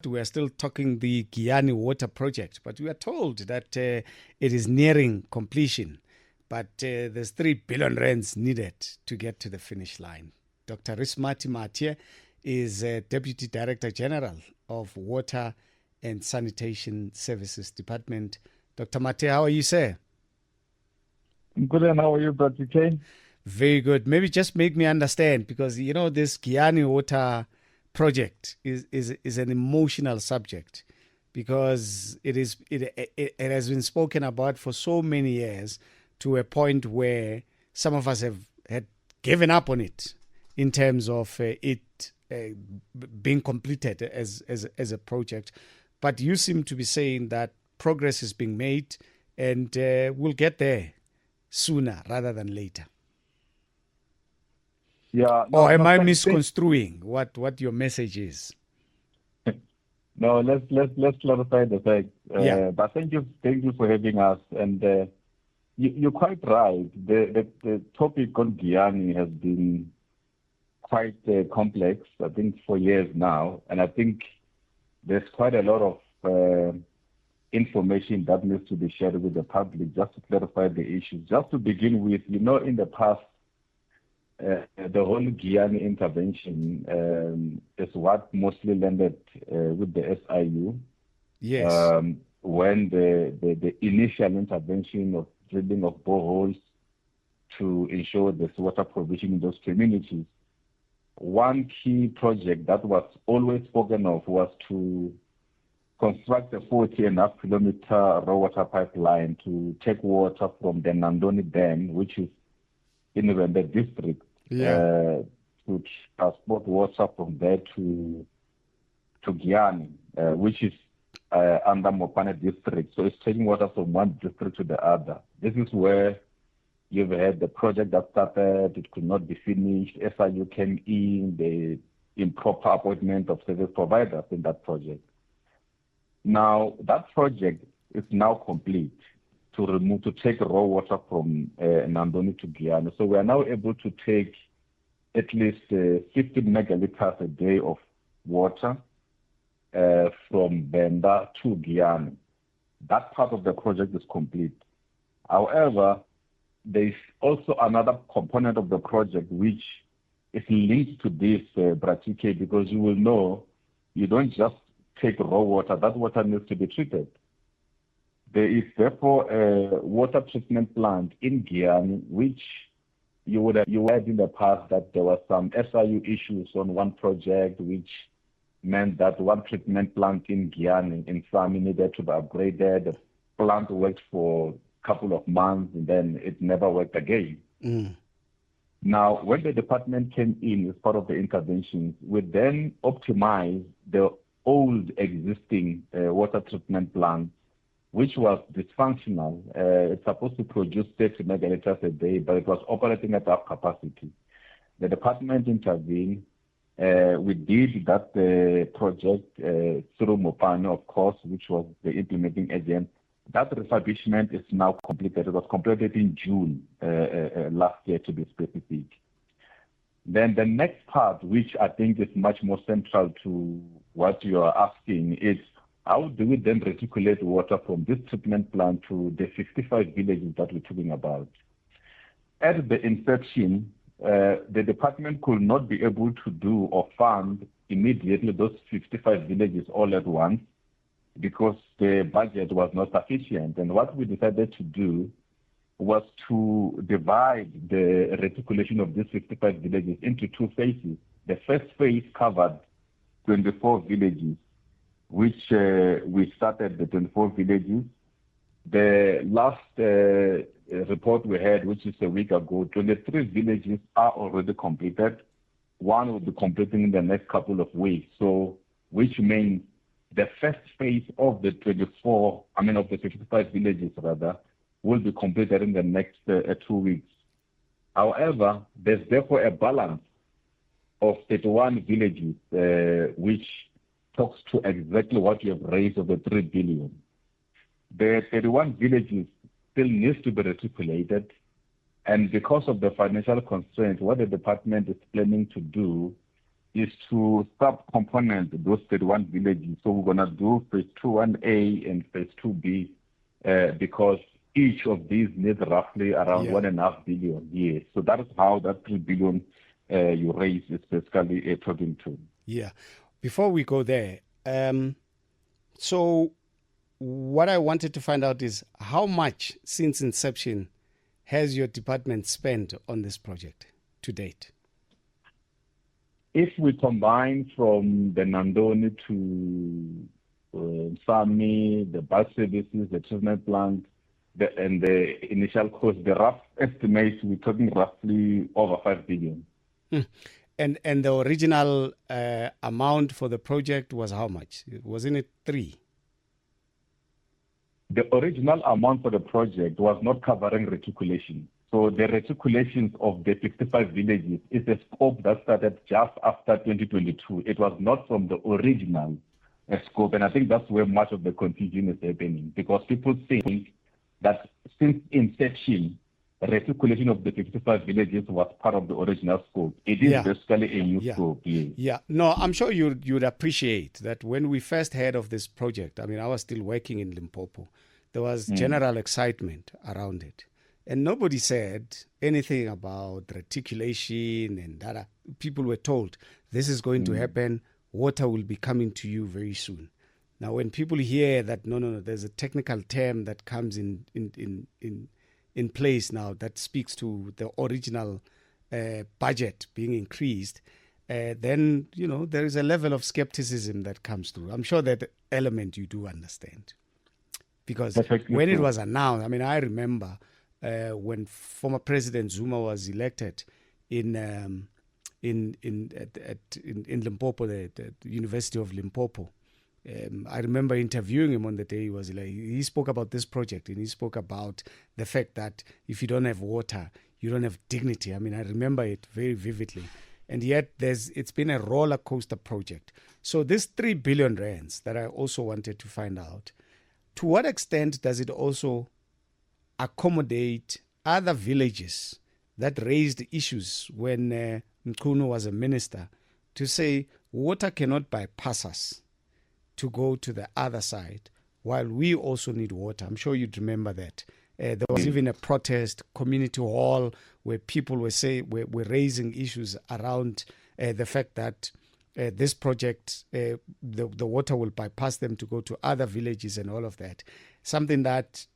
We are still talking the Giyani Water Project, but we are told that it is nearing completion. But there's 3 billion rands needed to get to the finish line. Dr. Risimati Mathye is Deputy Director General of Water and Sanitation Services Department. Dr. Mathye, how are you, sir? Good, and how are you, Dr. K? Very good. Maybe just make me understand, because this Giyani Water Project is an emotional subject, because it has been spoken about for so many years, to a point where some of us had given up on it in terms of it being completed as a project. But you seem to be saying that progress is being made, and we'll get there sooner rather than later. Yeah. Or am I misconstruing what your message is? No, let's clarify the fact. Yeah. But thank you for having us. And you're quite right. The topic on Giyani has been quite complex, I think, for years now. And I think there's quite a lot of information that needs to be shared with the public just to clarify the issues. Just to begin with, in the past, the whole Giyani intervention is what mostly landed with the SIU. Yes. When the initial intervention of drilling of boreholes to ensure there's water provision in those communities. One key project that was always spoken of was to construct a 40.5 kilometer raw water pipeline to take water from the Nandoni Dam, which is in the Venda district, to transport water from there to Giyani, which is under Mopane district. So it's taking water from one district to the other. This is where you've had the project that started, it could not be finished, SIU came in, the improper appointment of service providers in that project. Now, that project is now complete to take raw water from Nandoni to Giyani. So we are now able to take at least 50 megaliters a day of water from Benda to Giyani. That part of the project is complete. However, there is also another component of the project which is linked to this, Bratike, because you will know you don't just take raw water. That water needs to be treated. There is therefore a water treatment plant in Giyani, which you had in the past that there were some SIU issues on one project, which meant that one treatment plant in Giyani, in Sami, needed to be upgraded. The plant worked for a couple of months, and then it never worked again. Now, when the department came in as part of the interventions, we then optimized the old existing water treatment plant, which was dysfunctional. It's supposed to produce 30 megaliters a day, but it was operating at half capacity. The department intervened. We did that project through Mopane, of course, which was the implementing agent. That refurbishment is now completed. It was completed in June last year, to be specific. Then the next part, which I think is much more central to what you are asking, is how do we then reticulate water from this treatment plant to the 55 villages that we're talking about? At the inception, the department could not be able to do or fund immediately those 55 villages all at once because the budget was not sufficient. And what we decided to do was to divide the reticulation of these 55 villages into 2 phases. The first phase covered 24 villages, which we started the 24 villages. The last report we had, which is a week ago, 23 villages are already completed. One will be completing in the next couple of weeks. So, which means the first phase of the 55 villages rather, will be completed in the next 2 weeks. However, there's therefore a balance of 31 villages, which talks to exactly what you have raised of the 3 billion. The 31 villages still needs to be reticulated, and because of the financial constraint, what the department is planning to do is to sub-component those 31 villages. So we're going to do phase 2-1A and phase 2B because each of these needs roughly around 1.5 billion years. So that is how that 3 billion you raise is basically talking to. Yeah. Before we go there, so what I wanted to find out is how much since inception has your department spent on this project to date? If we combine from the Nandoni to Sami, the bus services, the treatment plant, and the initial cost, the rough estimate, we're talking roughly over 5 billion. And the original amount for the project was how much? Wasn't it 3? The original amount for the project was not covering reticulation. So the reticulations of the 65 villages is a scope that started just after 2022. It was not from the original scope. And I think that's where much of the confusion is happening, because people think that since inception, reticulation of the 55 villages was part of the original scope. It is basically a new scope. Yeah. No, I'm sure you'd appreciate that when we first heard of this project, I mean, I was still working in Limpopo. There was general excitement around it. And nobody said anything about reticulation and that. People were told this is going to happen. Water will be coming to you very soon. Now, when people hear that, no, there's a technical term that comes in place now that speaks to the original budget being increased, then, there is a level of skepticism that comes through. I'm sure that element you do understand. Because when it was announced, I mean, I remember when former President Zuma was elected in Limpopo, the University of Limpopo. I remember interviewing him on the day he was elected. He spoke about this project, and he spoke about the fact that if you don't have water, you don't have dignity. I mean, I remember it very vividly. And yet it's been a roller coaster project. So this 3 billion rands that I also wanted to find out, to what extent does it also accommodate other villages that raised issues when Mchunu was a minister, to say water cannot bypass us to go to the other side while we also need water? I'm sure you'd remember that. There was even a protest, community hall, where people were raising issues around the fact that this project, the water will bypass them to go to other villages and all of that. Something that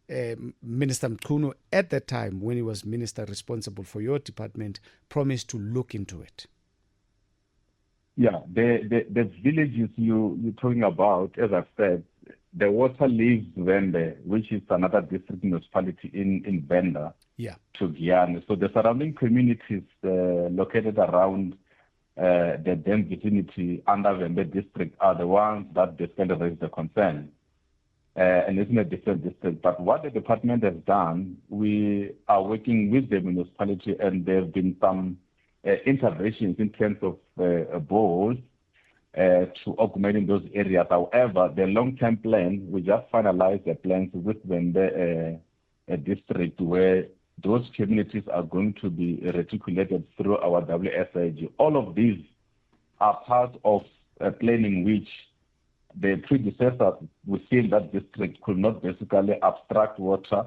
Minister Mchunu at the time, when he was minister responsible for your department, promised to look into it. Yeah, the villages you're talking about, as I've said, the water leaves Vende, which is another district municipality in Venda, to Giyani. So the surrounding communities located around the dam vicinity under Vende district are the ones that basically raise the concern. And it's in a different district. But what the department has done, we are working with the municipality, and there have been some interventions in terms of boreholes to augment in those areas. However, the long-term plan, we just finalized the plans with Vende district, where those communities are going to be reticulated through our WSIG. All of these are part of a planning which the predecessors within that district could not basically abstract water.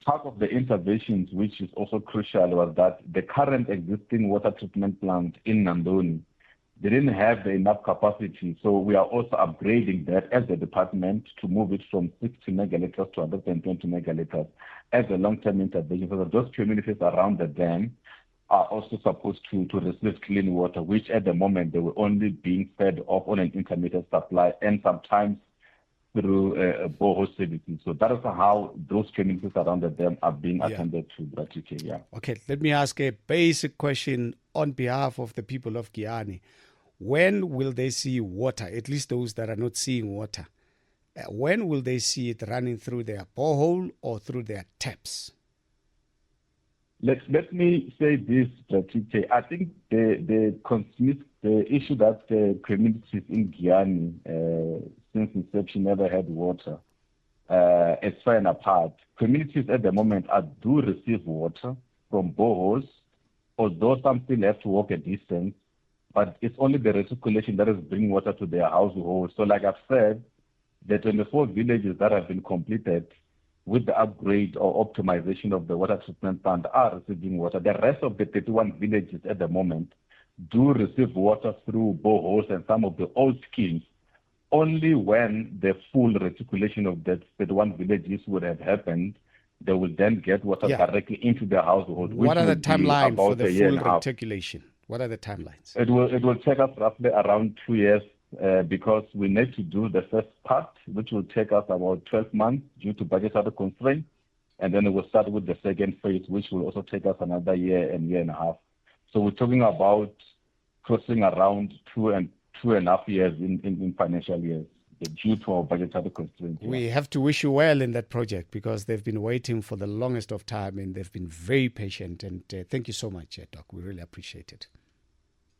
Part of the interventions, which is also crucial, was that the current existing water treatment plant in Nandoni didn't have enough capacity. So we are also upgrading that as a department to move it from 60 megaliters to 120 megaliters as a long-term intervention, so that those communities around the dam are also supposed to receive clean water, which at the moment they were only being fed off on an intermittent supply and sometimes through borehole services. So that is how those communities around the dam are being attended to. Okay, let me ask a basic question on behalf of the people of Giyani. When will they see water, at least those that are not seeing water? When will they see it running through their borehole or through their taps? Let me say this, Thabiso. I think the issue that the communities in Giyani since inception never had water is far and apart. Communities at the moment do receive water from boreholes, although some still have to walk a distance but it's only the recirculation that is bringing water to their household. So like I've said, the 24 villages that have been completed with the upgrade or optimization of the water treatment plant are receiving water. The rest of the 31 villages at the moment do receive water through boreholes and some of the old schemes. Only when the full reticulation of that 31 villages would have happened, they will then get water directly into their household. What are the timeline for the full reticulation? What are the timelines? It will take us roughly around 2 years because we need to do the first part, which will take us about 12 months due to budgetary constraints. And then we'll start with the second phase, which will also take us another year and a half. So we're talking about crossing around two and a half years in financial years due to our budgetary constraints. We have to wish you well in that project because they've been waiting for the longest of time and they've been very patient. And thank you so much, Doc. We really appreciate it.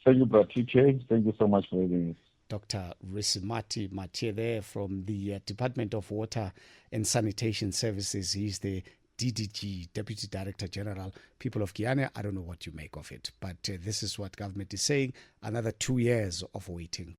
Thank you, Mathye. Thank you so much for having us. Dr. Risimati Mathye there from the Department of Water and Sanitation Services. He's the DDG, Deputy Director General. People of Giyani, I don't know what you make of it, but this is what government is saying. Another 2 years of waiting.